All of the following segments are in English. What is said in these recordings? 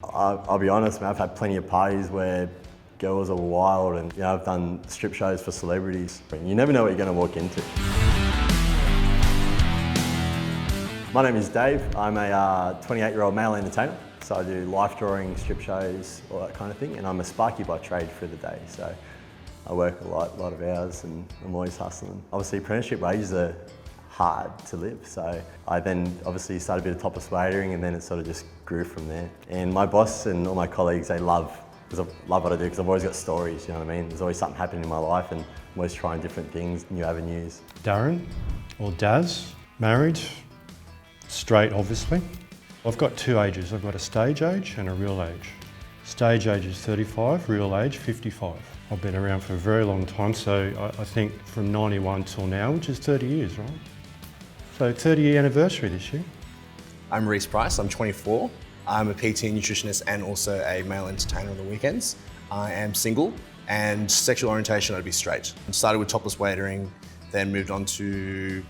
I'll be honest, man, I've had plenty of parties where girls are wild and I've done strip shows for celebrities. You never know what you're going to walk into. My name is Dave. I'm a 28-year-old male entertainer. So I do life drawing, strip shows, all that kind of thing. And I'm a sparky by trade for the day. So I work a lot of hours and I'm always hustling. Obviously apprenticeship wages are hard to live. So I then obviously started a bit of topless waitering and then it sort of just grew from there. And my boss and all my colleagues, they love what I do because I've always got stories, you know what I mean? There's always something happening in my life and I'm always trying different things, new avenues. Darren, or Daz, married, straight obviously. I've got two ages. I've got a stage age and a real age. Stage age is 35, real age 55. I've been around for a very long time, so I think from 91 till now, which is 30 years, right? So 30-year anniversary this year. I'm Reese Price, I'm 24. I'm a PT nutritionist and also a male entertainer on the weekends. I am single and sexual orientation, I'd be straight. I started with topless waitering, then moved on to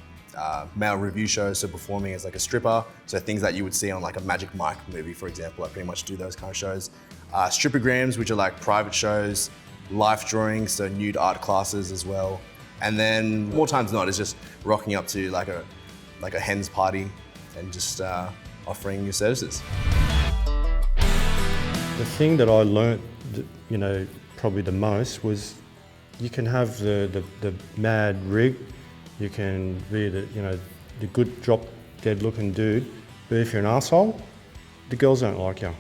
male review shows, so performing as like a stripper, so things that you would see on like a Magic Mike movie, for example. I pretty much do those kind of shows. Stripograms, which are like private shows, life drawing, so nude art classes as well. And then more times than not, it's just rocking up to like a hen's party and just offering your services. The thing that I learnt, probably the most was you can have the mad rig, you can be the good drop dead looking dude, but if you're an arsehole, the girls don't like you.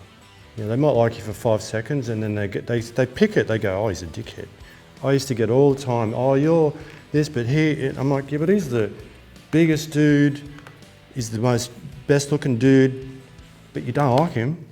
They might like you for 5 seconds and then they pick it, they go, oh, he's a dickhead. I used to get all the time, oh, you're this, but here, I'm like, yeah, but he's the biggest dude, he's the best looking dude, but you don't like him,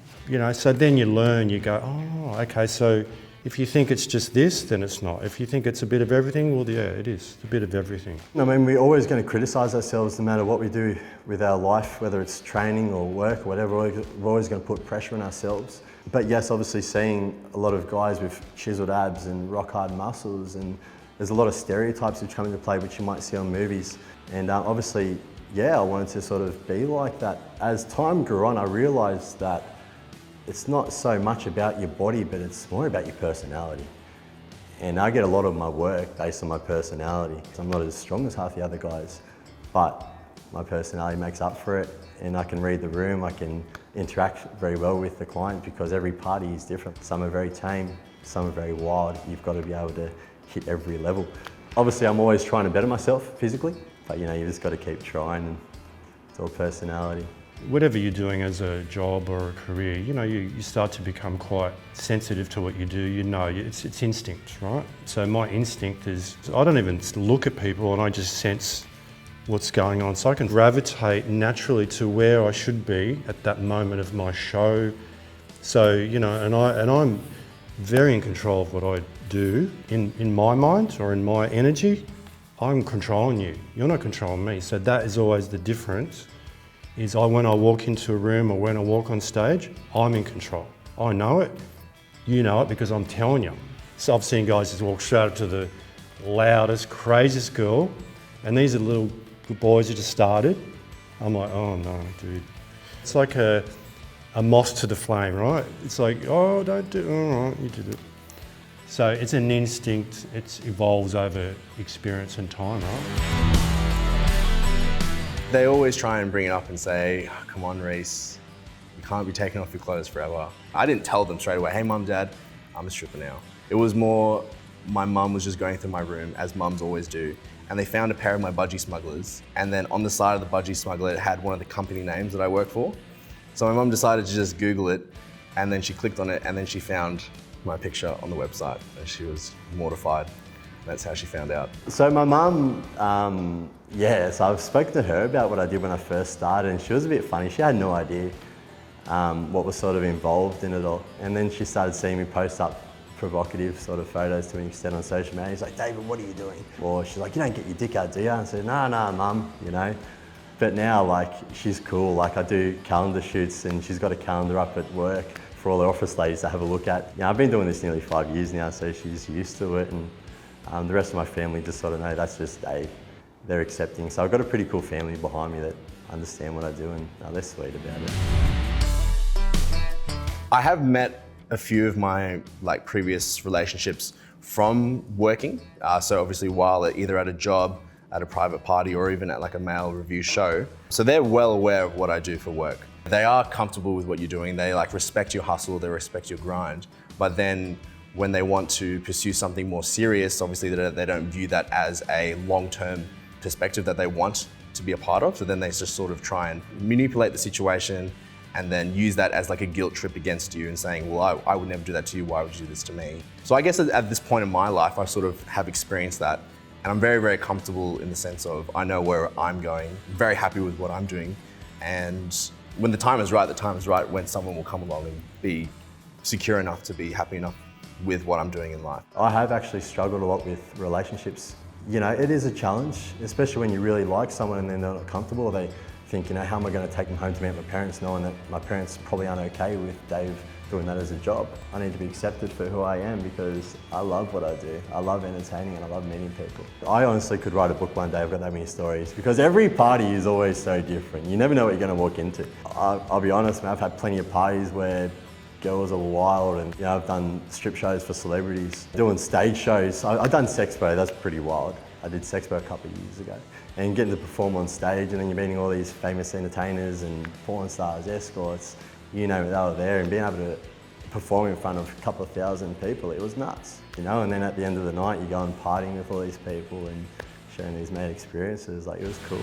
so then you learn, you go, oh, okay, so if you think it's just this, then it's not. If you think it's a bit of everything, well, yeah, it is. It's a bit of everything. I mean, we're always going to criticise ourselves no matter what we do with our life, whether it's training or work or whatever. We're always going to put pressure on ourselves. But yes, obviously seeing a lot of guys with chiseled abs and rock hard muscles, and there's a lot of stereotypes which come into play which you might see on movies. And obviously, yeah, I wanted to sort of be like that. As time grew on, I realised that it's not so much about your body, but it's more about your personality. And I get a lot of my work based on my personality. I'm not as strong as half the other guys, but my personality makes up for it. And I can read the room, I can interact very well with the client because every party is different. Some are very tame, some are very wild. You've got to be able to hit every level. Obviously, I'm always trying to better myself physically, but you just got to keep trying, and it's all personality. Whatever you're doing as a job or a career, you start to become quite sensitive to what you do. It's instinct, right? So my instinct is, I don't even look at people and I just sense what's going on. So I can gravitate naturally to where I should be at that moment of my show. So, and I'm very in control of what I do in my mind or in my energy. I'm controlling you. You're not controlling me. So that is always the difference. When I walk into a room or when I walk on stage, I'm in control. I know it, you know it because I'm telling you. So I've seen guys just walk straight up to the loudest, craziest girl, and these are little boys who just started. I'm like, oh no, dude. It's like a moth to the flame, right? It's like, oh, don't do it, all right, you did it. So it's an instinct, it evolves over experience and time, right? They always try and bring it up and say, oh, come on, Reese, you can't be taking off your clothes forever. I didn't tell them straight away, hey mum, dad, I'm a stripper now. It was more, my mum was just going through my room, as mums always do, and they found a pair of my budgie smugglers, and then on the side of the budgie smuggler, it had one of the company names that I work for. So my mum decided to just Google it, and then she clicked on it, and then she found my picture on the website, and she was mortified. That's how she found out. So my mum, so I've spoken to her about what I did when I first started, and she was a bit funny. She had no idea what was sort of involved in it all. And then she started seeing me post up provocative sort of photos to an extent on social media. She's like, David, what are you doing? Or she's like, you don't get your dick out, do you? And I said, no, mum, But now, she's cool. I do calendar shoots, and she's got a calendar up at work for all the office ladies to have a look at. I've been doing this nearly 5 years now, so she's used to it. And the rest of my family just sort of know that's just Dave. They're accepting. So I've got a pretty cool family behind me that understand what I do, and they're sweet about it. I have met a few of my previous relationships from working. So obviously while either at a job, at a private party, or even at a male review show. So they're well aware of what I do for work. They are comfortable with what you're doing. They respect your hustle, they respect your grind. But then when they want to pursue something more serious, obviously they don't view that as a long-term perspective that they want to be a part of. So then they just sort of try and manipulate the situation and then use that as a guilt trip against you and saying, well, I would never do that to you, why would you do this to me? So I guess at this point in my life, I sort of have experienced that. And I'm very, very comfortable in the sense of I know where I'm going, very happy with what I'm doing. And when the time is right when someone will come along and be secure enough to be happy enough with what I'm doing in life. I have actually struggled a lot with relationships. You know, it is a challenge, especially when you really like someone and then they're not comfortable. They think, how am I going to take them home to meet my parents, knowing that my parents probably aren't okay with Dave doing that as a job. I need to be accepted for who I am because I love what I do. I love entertaining and I love meeting people. I honestly could write a book one day. I've got that many stories because every party is always so different. You never know what you're going to walk into. I'll be honest, man, I've had plenty of parties where girls are wild, and I've done strip shows for celebrities, doing stage shows. I've done Sexpo, that's pretty wild. I did Sexpo a couple of years ago. And getting to perform on stage, and then you're meeting all these famous entertainers and porn stars, escorts, you know, they were there, and being able to perform in front of a couple of thousand people, it was nuts, And then at the end of the night, you go and partying with all these people and sharing these mad experiences, it was cool.